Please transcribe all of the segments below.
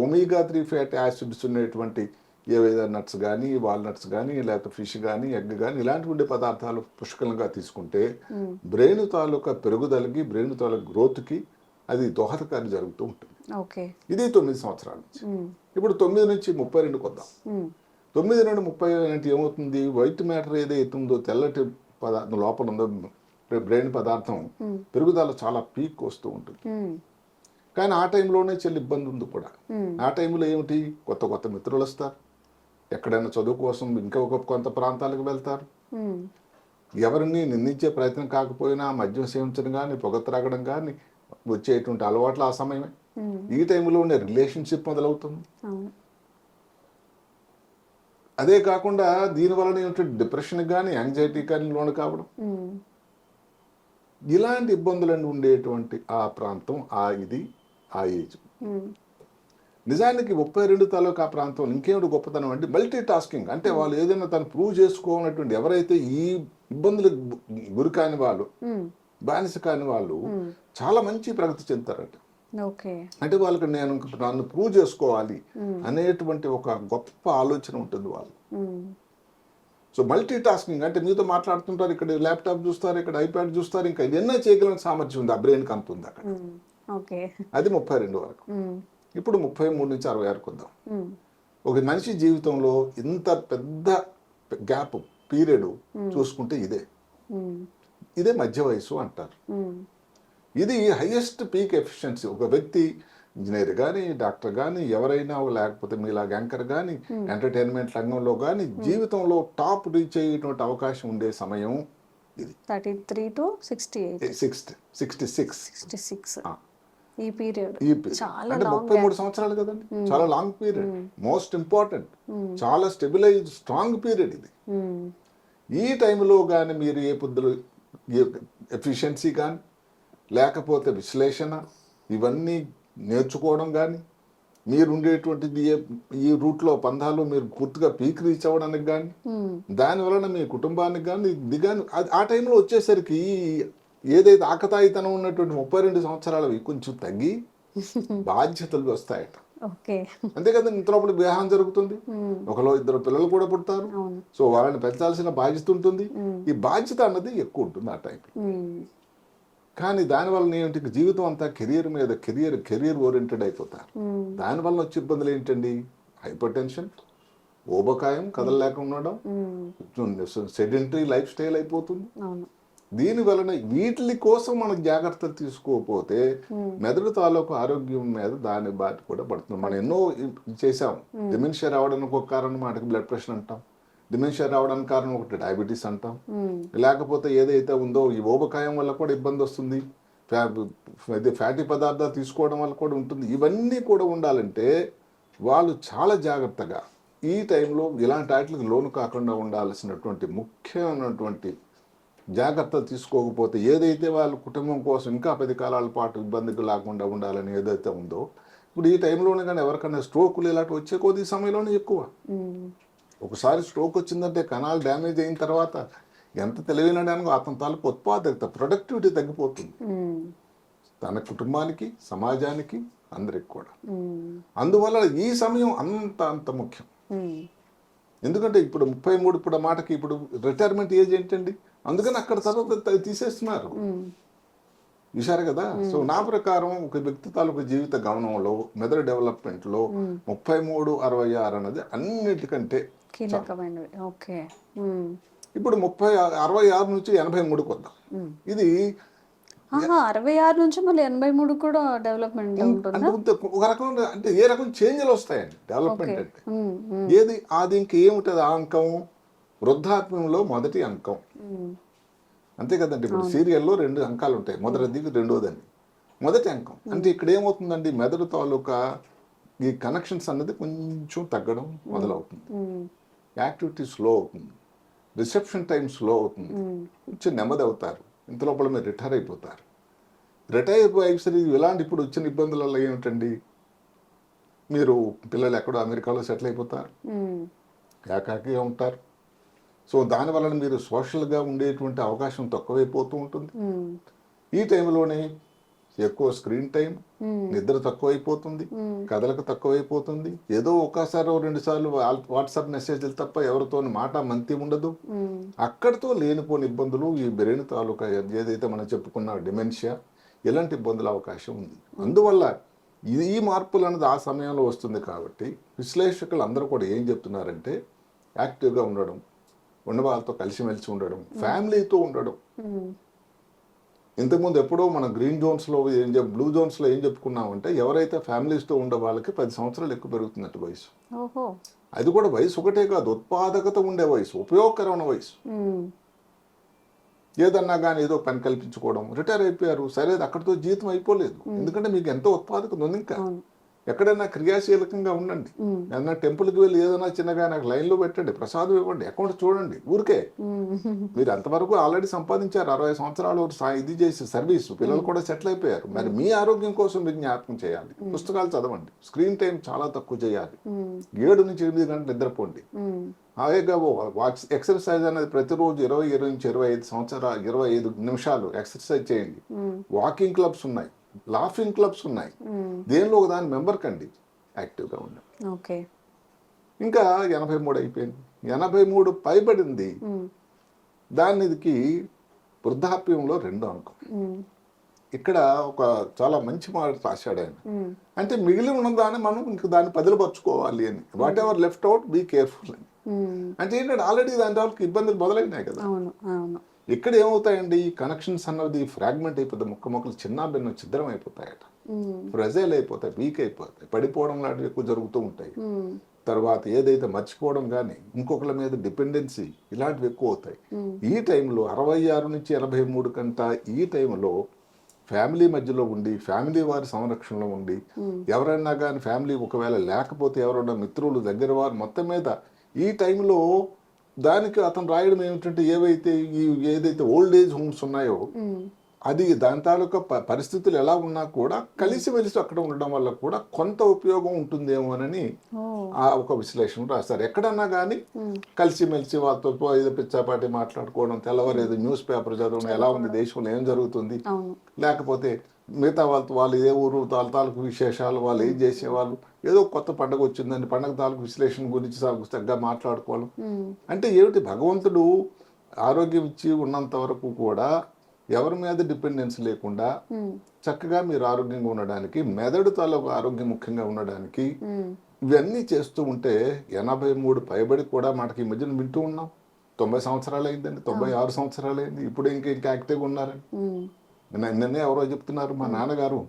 Omega 3 fatty acids ఉండేటువంటి ఏవైనా nuts కానీ, వాల్నట్స్ కానీ, లేకపోతే ఫిష్ కానీ, ఎగ్ కానీ ఇలాంటి ఉండే పదార్థాలు పుష్కలంగా తీసుకుంటే బ్రెయిన్ తాలూకా పెరుగుదలకి, బ్రెయిన్ తాలూకా గ్రోత్కి అది దోహదకారి జరుగుతూ ఉంటుంది. ఇది 9 సంవత్సరాల నుంచి. ఇప్పుడు 9 నుంచి 32కి వద్దాం. 9 నుండి 30 అంటే ఏమవుతుంది, వైట్ మ్యాటర్ ఏదైతే ఉందో, తెల్లటి పదార్థం లోపల ఉందో బ్రెయిన్ పదార్థం పెరుగుదల చాలా పీక్ వస్తూ ఉంటుంది. కానీ ఆ టైంలోనే చెల్లి ఇబ్బంది ఉంది కూడా. ఆ టైంలో ఏమిటి, కొత్త కొత్త మిత్రులు వస్తారు, ఎక్కడైనా చదువు కోసం ఇంకా కొంత ప్రాంతాలకు వెళ్తారు, ఎవరిని నిందించే ప్రయత్నం కాకపోయినా మద్యం సేవించడం కానీ, పొగ త్రాగడం కానీ వచ్చేటువంటి అలవాట్లు ఆ సమయమే. ఈ టైంలోనే రిలేషన్షిప్ మొదలవుతుంది. అదే కాకుండా దీనివలన ఏమిటి, డిప్రెషన్ కానీ, యాంగ్జైటీ కానీ లోను కావడం, ఇలాంటి ఇబ్బందులను ఉండేటువంటి ఆ ప్రాంతం, ఆ ఏజ్. నిజానికి 32 తాలూకా ఆ ప్రాంతం ఇంకేమిటి గొప్పతనం అంటే మల్టీ టాస్కింగ్. అంటే వాళ్ళు ఏదైనా తను ప్రూవ్ చేసుకోనటువంటి, ఎవరైతే ఈ ఇబ్బందులకు గురి కాని వాళ్ళు, బానిస కాని వాళ్ళు చాలా మంచి ప్రగతి చెందుతారట. అంటే వాళ్ళకి నన్ను ప్రూవ్ చేసుకోవాలి అనేటువంటి ఒక గొప్ప ఆలోచన ఉంటుంది వాళ్ళు. సో మల్టీ టాస్కింగ్ అంటే మీతో మాట్లాడుతుంటారు, ఇక్కడ ల్యాప్టాప్ చూస్తారు, ఇక్కడ ఐప్యాడ్ చూస్తారు, ఇంకా ఎన్నో చేయగలిగిన సామర్థ్యం ఉంది, ఆ బ్రెయిన్కి అంత ఉంది అక్కడ. అది 32 వరకు. ఇప్పుడు 33 నుంచి 66 వద్దాం. ఒక మనిషి జీవితంలో ఇంత పెద్ద గ్యాప్ పీరియడ్ చూసుకుంటే ఇదే మధ్య వయసు అంటారు. ఇది హైయెస్ట్ పీక్ ఎఫిషియన్సీ. ఒక వ్యక్తి ఇంజనీర్ కానీ, డాక్టర్ కానీ, ఎవరైనా, లేకపోతే మీలాగా యాంకర్ కానీ, ఎంటర్టైన్మెంట్ రంగంలో కానీ జీవితంలో టాప్ రీచ్ అయ్యేటువంటి అవకాశం ఉండే సమయం ఇది. 33 to 66 ఈ పీరియడ్ అంటే 33 సంవత్సరాలు కదండి, చాలా లాంగ్ పీరియడ్, మోస్ట్ ఇంపార్టెంట్, చాలా స్టెబిలైజ్ స్ట్రాంగ్ పీరియడ్ ఇది. ఈ టైంలో కానీ మీరు ఏ పొద్దులు ఎఫిషియన్సీ కానీ, లేకపోతే విశ్లేషణ, ఇవన్నీ నేర్చుకోవడం కానీ, మీరు ఉండేటువంటిది ఈ రూట్లో పందాలు మీరు పూర్తిగా పీక్ రీచ్ అవ్వడానికి కానీ, దానివలన మీ కుటుంబానికి కానీ ఇది కానీ ఆ టైంలో వచ్చేసరికి ఏదైతే ఆకతాయితనం ఉన్నటువంటి 32 సంవత్సరాలవి కొంచెం తగ్గి బాధ్యతలు వస్తాయట. అంతే కదా, ఇంతలోపల వివాహం జరుగుతుంది, ఒకలో 2 పిల్లలు కూడా పుడతారు. సో వాళ్ళని పెంచాల్సిన బాధ్యత ఉంటుంది. ఈ బాధ్యత అన్నది ఎక్కువ ఉంటుంది ఆ టైంలో. కానీ దానివల్ల ఏంటి, జీవితం అంతా కెరియర్ మీద కెరియర్ ఓరియంటెడ్ అయిపోతారు. దానివల్ల వచ్చే ఇబ్బందులు ఏంటండి, హైపర్ టెన్షన్, ఊబకాయం, కదలలేక ఉండడం, సెడెంటరీ లైఫ్ స్టైల్ అయిపోతుంది. దీని వలన వీటి కోసం మనకు జాగ్రత్తలు తీసుకోకపోతే మెదడు తాలూకు ఆరోగ్యం మీద దాని బాధ్యత కూడా పడుతుంది. మనం ఎన్నో చేసాం. డిమెన్షియా రావడానికి ఒక కారణం మాటకి బ్లడ్ ప్రెషర్ అంటాం, డిమెన్షియా రావడానికి కారణం ఒకటి డయాబెటీస్ అంటాం, లేకపోతే ఏదైతే ఉందో ఈ ఊబకాయం వల్ల కూడా ఇబ్బంది వస్తుంది, ఫ్యాటీ పదార్థాలు తీసుకోవడం వల్ల కూడా ఉంటుంది. ఇవన్నీ కూడా ఉండాలంటే వాళ్ళు చాలా జాగ్రత్తగా ఈ టైంలో ఇలాంటి వాటికి లోను కాకుండా ఉండాల్సినటువంటి ముఖ్యమైనటువంటి జాగ్రత్తలు తీసుకోకపోతే ఏదైతే వాళ్ళ కుటుంబం కోసం ఇంకా 10 కాలాల పాటు ఇబ్బందికి లేకుండా ఉండాలని ఏదైతే ఉందో, ఇప్పుడు ఈ టైంలోనే కానీ ఎవరికైనా స్ట్రోకులు ఇలాంటి వచ్చే కొద్ది సమయంలోనే ఎక్కువ. ఒకసారి స్ట్రోక్ వచ్చిందంటే కణాలు డ్యామేజ్ అయిన తర్వాత ఎంత తెలివినడానికి అతని తాలూకు ఉత్పాదకత, ప్రొడక్టివిటీ తగ్గిపోతుంది, తన కుటుంబానికి, సమాజానికి, అందరికి కూడా. అందువల్ల ఈ సమయం అంత ముఖ్యం. ఎందుకంటే ఇప్పుడు 33, ఇప్పుడు మాటకి ఇప్పుడు రిటైర్మెంట్ ఏజ్ ఏంటండి, అందుకని అక్కడ తర్వాత తీసేస్తున్నారు, చూశారు కదా. సో నా ప్రకారం ఒక వ్యక్తి తాలూకు జీవిత గమనంలో, మెదడు డెవలప్మెంట్లో 33, 66 అన్నది అన్నిటికంటే కీలకమైనది. ఇప్పుడు 66 నుంచి 83కి వద్దాం. ఇది 66 నుంచి మళ్ళీ 83 కూడా డెవలప్మెంట్ ఒక రకంగా, అంటే ఏ రకం చేంజ్లు వస్తాయండి డెవలప్మెంట్ అంటే. ఏది అది ఇంకేముంటుంది, ఆ అంకం వృద్ధాప్యంలో మొదటి అంకం, అంతే కదండి. ఇప్పుడు సీరియల్లో 2 అంకాలు ఉంటాయి, మొదటిది రెండోదని. మొదటి అంకం అంటే ఇక్కడ ఏమవుతుందండి, మెదడు తాలూకా ఈ కనెక్షన్స్ అన్నది కొంచెం తగ్గడం మొదలవుతుంది, యాక్టివిటీ స్లో అవుతుంది, రిసెప్షన్ టైం స్లో అవుతుంది, కొంచెం నెమ్మది అవుతారు. ఇంత లోపల మీరు రిటైర్ అయిపోతారు. రిటైర్ అయిపోయి ఇలాంటి ఇప్పుడు వచ్చిన ఇబ్బందుల వల్ల ఏమిటండి, మీరు పిల్లలు ఎక్కడో అమెరికాలో సెటిల్ అయిపోతారు, ఏకాకిగా ఉంటారు. సో దానివల్ల మీరు సోషల్గా ఉండేటువంటి అవకాశం తక్కువైపోతూ ఉంటుంది. ఈ టైంలోనే ఎక్కువ స్క్రీన్ టైం, నిద్ర తక్కువైపోతుంది, కథలకు తక్కువైపోతుంది, ఏదో ఒకసారి 2 సార్లు వాట్సాప్ మెసేజ్లు తప్ప ఎవరితో మాట మంతి ఉండదు. అక్కడితో లేనిపోని ఇబ్బందులు ఈ బ్రెయిన్ తాలూకా ఏదైతే మనం చెప్పుకున్న డిమెన్షియా, ఇలాంటి ఇబ్బందుల అవకాశం ఉంది. అందువల్ల ఈ మార్పులు అనేది ఆ సమయంలో వస్తుంది. కాబట్టి విశ్లేషకులు అందరూ కూడా ఏం చెప్తున్నారంటే యాక్టివ్గా ఉండడం, ఉన్న వాళ్ళతో కలిసిమెలిసి ఉండడం, ఫ్యామిలీతో ఉండడం. ఇంతకుముందు ఎప్పుడో మన గ్రీన్ జోన్స్లో బ్లూ జోన్స్లో ఏం చెప్పుకున్నామంటే ఎవరైతే ఫ్యామిలీస్తో ఉండే వాళ్ళకి 10 సంవత్సరాలు ఎక్కువ పెరుగుతున్నట్టు వయసు. అది కూడా వయసు ఒకటే కాదు, ఉత్పాదకత ఉండే వయసు, ఉపయోగకరమైన వయసు. ఏదన్నా కానీ ఏదో పని కల్పించుకోవడం, రిటైర్ అయిపోయారు, సరే అక్కడితో జీవితం అయిపోలేదు. ఎందుకంటే మీకు ఎంతో ఉత్పాదకత ఉంది. ఇంకా ఎక్కడైనా క్రియాశీలకంగా ఉండండి. ఏదైనా టెంపుల్కి వెళ్ళి ఏదైనా చిన్నగా నాకు లైన్లో పెట్టండి, ప్రసాదం ఇవ్వండి, అకౌంట్ చూడండి. ఊరికే మీరు అంతవరకు ఆల్రెడీ సంపాదించారు, 60 సంవత్సరాలు ఇది చేసి సర్వీస్, పిల్లలు కూడా సెటిల్ అయిపోయారు. మరి మీ ఆరోగ్యం కోసం మీరు జ్ఞాపకం చేయాలి. పుస్తకాలు చదవండి, స్క్రీన్ టైం చాలా తక్కువ చేయాలి, 7 నుంచి 8 గంటలు నిద్రపోండి. హాయిగా ఎక్సర్సైజ్ అనేది ప్రతిరోజు 20 నుంచి 25 నిమిషాలు ఎక్సర్సైజ్ చేయండి. వాకింగ్ క్లబ్స్ ఉన్నాయి, లాఫింగ్ క్లబ్స్ ఉన్నాయి, దేనిలో ఒక దాని మెంబర్ కండి, యాక్టివ్గా ఉండండి. ఇంకా 83 అయిపోయింది, 83 పైబడింది, దానికి వృద్ధాప్యంలో 2 అంకం. ఇక్కడ ఒక చాలా మంచి మాట రాశాడు ఆయన. అంటే మిగిలి ఉన్న దాన్ని మనం ఇంక దాన్ని పదిలపరుచుకోవాలి అని, whatever left out be careful అని. అంటే ఏంటంటే ఆల్రెడీ దాని వాళ్ళకి ఇబ్బందులు మొదలైనాయి కదా. ఇక్కడ ఏమవుతాయండి, కనెక్షన్స్ అన్నది ఫ్రాగ్మెంట్ అయిపోతాయి, ముక్కలు చిన్న భిన్నం ఛిద్రం అయిపోతాయట, ఫ్రెజైల్ అయిపోతాయి, వీక్ అయిపోతాయి, పడిపోవడం లాంటివి ఎక్కువ జరుగుతూ ఉంటాయి. తర్వాత ఏదైతే మర్చిపోవడం కానీ, ఇంకొకరి మీద డిపెండెన్సీ, ఇలాంటివి ఎక్కువ అవుతాయి. ఈ టైంలో 66 నుంచి 83 కంట ఈ టైంలో ఫ్యామిలీ మధ్యలో ఉండి, ఫ్యామిలీ వారి సంరక్షణలో ఉండి, ఎవరైనా కానీ ఫ్యామిలీ ఒకవేళ లేకపోతే ఎవరైనా మిత్రులు దగ్గర వారు మొత్తం మీద ఈ టైంలో దానికి అతను రాయడం ఏమిటంటే ఏదైతే ఓల్డ్ ఏజ్ హోమ్స్ ఉన్నాయో అది దాని తాలూకా పరిస్థితులు ఎలా ఉన్నా కూడా కలిసిమెలిసి అక్కడ ఉండడం వల్ల కూడా కొంత ఉపయోగం ఉంటుందేమోనని ఆ ఒక విశ్లేషణ రాస్తారు. ఎక్కడన్నా కానీ కలిసిమెలిసి వాళ్ళతో ఏదో పిచ్చాపాటి మాట్లాడుకోవడం, తెల్లవారు ఏదో న్యూస్ పేపర్ చదవడం, ఎలా ఉంది దేశంలో ఏం జరుగుతుంది, లేకపోతే మిగతా వాళ్ళు ఏ ఊరు తాలూకు విశేషాలు, వాళ్ళు ఏం చేసేవాళ్ళు, ఏదో కొత్త పండుగ వచ్చిందని పండుగ తాలూకు విశ్లేషణ గురించి చక్కగా మాట్లాడుకోవడం. అంటే ఏమిటి, భగవంతుడు ఆరోగ్యం ఇచ్చి ఉన్నంత వరకు కూడా ఎవరి మీద డిపెండెన్స్ లేకుండా చక్కగా మీరు ఆరోగ్యంగా ఉండడానికి, మెదడు తాలూకు ఆరోగ్యం ముఖ్యంగా ఉండడానికి ఇవన్నీ చేస్తూ ఉంటే 83 పైబడి కూడా మనకి ఈ మధ్యన వింటూ ఉన్నాం. 90 సంవత్సరాలు అయిందండి, 96 సంవత్సరాలు అయింది, ఇప్పుడు ఇంకా యాక్టివ్గా ఉన్నారని. నిన్నే ఎవరో చెప్తున్నారు, మా నాన్నగారు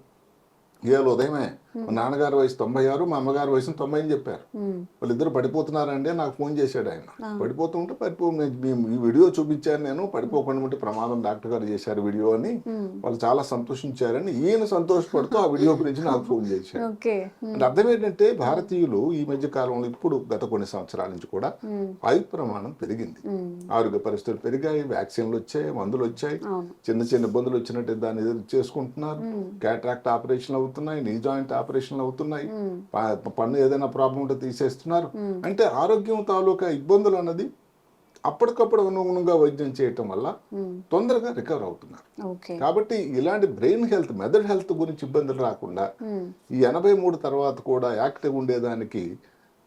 ఇవాళ ఉదయమే, మా నాన్నగారు వయసు 96, మా అమ్మగారు వయసు 90 అని చెప్పారు. వాళ్ళిద్దరు పడిపోతున్నారంటే నాకు ఫోన్ చేశాడు ఆయన. పడిపోతుంటే ఈ వీడియో చూపించాను నేను, పడిపోకుండా ఉంటే ప్రమాదం డాక్టర్ గారు చేశారు వీడియో అని వాళ్ళు చాలా సంతోషించారని ఈయన సంతోషపడుతూ ఆ వీడియో గురించి నాకు ఫోన్ చేశారు. అంటే అర్థం ఏంటంటే భారతీయులు ఈ మధ్య కాలంలో ఇప్పుడు గత కొన్ని సంవత్సరాల నుంచి కూడా ఆయుష్ ప్రమాణం పెరిగింది, ఆరోగ్య పరిస్థితులు పెరిగాయి, వ్యాక్సిన్లు వచ్చాయి, మందులు వచ్చాయి, చిన్న ఇబ్బందులు వచ్చినట్టు దాన్ని ఎదురు చేసుకుంటున్నారు, క్యాట్రాక్ట్ ఆపరేషన్లు అవుతున్నాయి, నీ జాయింట్ ఆపరేషన్లు అవుతున్నాయి, పన్ను ఏదైనా ప్రాబ్లం ఉంటే తీసేస్తున్నారు. అంటే ఆరోగ్యం తాలూకా ఇబ్బందులు అన్నది అప్పటికప్పుడు అనుగుణంగా వైద్యం చేయటం వల్ల తొందరగా రికవర్ అవుతున్నారు. కాబట్టి ఇలాంటి బ్రెయిన్ హెల్త్, మెదడు హెల్త్ గురించి ఇబ్బందులు రాకుండా ఈ 83 తర్వాత కూడా యాక్టివ్ ఉండేదానికి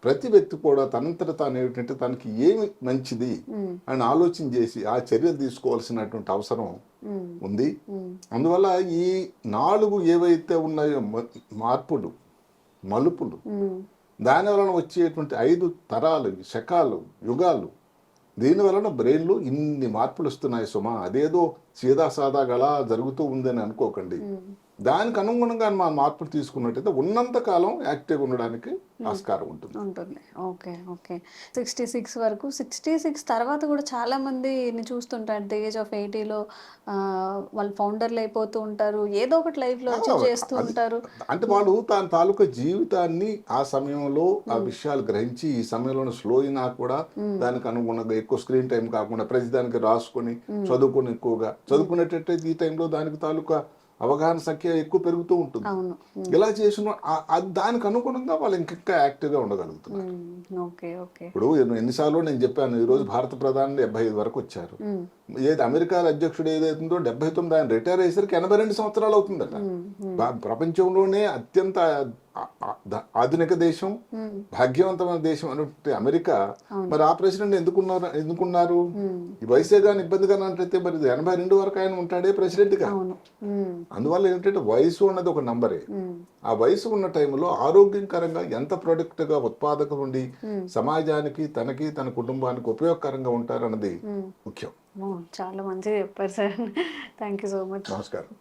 ప్రతి వ్యక్తి కూడా తనంతట తాను ఏమిటంటే తనకి ఏమి మంచిది అని ఆలోచన చేసి ఆ చర్యలు తీసుకోవాల్సినటువంటి అవసరం ఉంది. అందువల్ల ఈ 4 ఏవైతే ఉన్నాయో మార్పులు, మలుపులు, దాని వలన వచ్చేటువంటి 5 తరాలు, శకాలు, యుగాలు, దీని వలన బ్రెయిన్లో ఇన్ని మార్పులు వస్తున్నాయి సుమా. అదేదో సీదాసాదాగా అలా జరుగుతూ ఉందని అనుకోకండి. దానికి అనుగుణంగా మా మార్పులు తీసుకున్నట్టయితే ఉన్నంత కాలం యాక్టివ్గా ఉండడానికి ఆస్కారం ఉంటుంది. ఓకే ఓకే 66 వరకు, 66 తర్వాత కూడా చాలా మందిని చూస్తుంటారు ది ఏజ్ ఆఫ్ 80లో వాళ్ళు ఫౌండర్లు అయిపోతూ ఉంటారు, ఏదో ఒకటి లైఫ్లో అచీవ్ చేస్తూ ఉంటారు. అంటే వాళ్ళు తన తాలూకా జీవితాన్ని ఆ సమయంలో ఆ విషయాలు గ్రహించి ఈ సమయంలో స్లో అయినా కూడా దానికి అనుగుణంగా ఎక్కువ స్క్రీన్ టైం కాకుండా ప్రతిదానికి రాసుకొని చదువుకొని ఎక్కువగా చదువుకునేటట్టు ఈ టైంలో దానికి తాలూకా అవగాహన సంఖ్య ఎక్కువ పెరుగుతూ ఉంటుంది. అవును. ఇలా చేసిన దానికి అనుగుణంగా వాళ్ళు ఇంకా యాక్టివ్గా ఉండగలుగుతున్నారు. ఓకే. ఓకే. ఇప్పుడు ఎన్నిసార్లు నేను చెప్పాను, ఈ రోజు భారత ప్రధాని 75 వరకు వచ్చారు. ఏది అమెరికా అధ్యక్షుడు ఏదైతుందో 79, ఆయన రిటైర్ అయ్యేసరికి 82 సంవత్సరాలు అవుతుందట. ప్రపంచంలోనే అత్యంత ఆధునిక దేశం, భాగ్యవంతమైన దేశం అంటే అమెరికా. మరి ఆ ప్రెసిడెంట్ ఎందుకున్నారు? ఈ వయసే కానీ ఇబ్బందిగా అంటే మరి 82 వరకు ఆయన ఉంటాడే ప్రెసిడెంట్ గా. అందువల్ల ఏంటంటే వయసు అన్నది ఒక నంబరే. ఆ వయసు ఉన్న టైంలో ఆరోగ్యకరంగా ఎంత ప్రొడక్ట్ గా ఉత్పాదకం ఉండి సమాజానికి, తనకి, తన కుటుంబానికి ఉపయోగకరంగా ఉంటారన్నది ముఖ్యం. చాలా మంచిగా చెప్పారు sir. Thank you so much. నమస్కారం.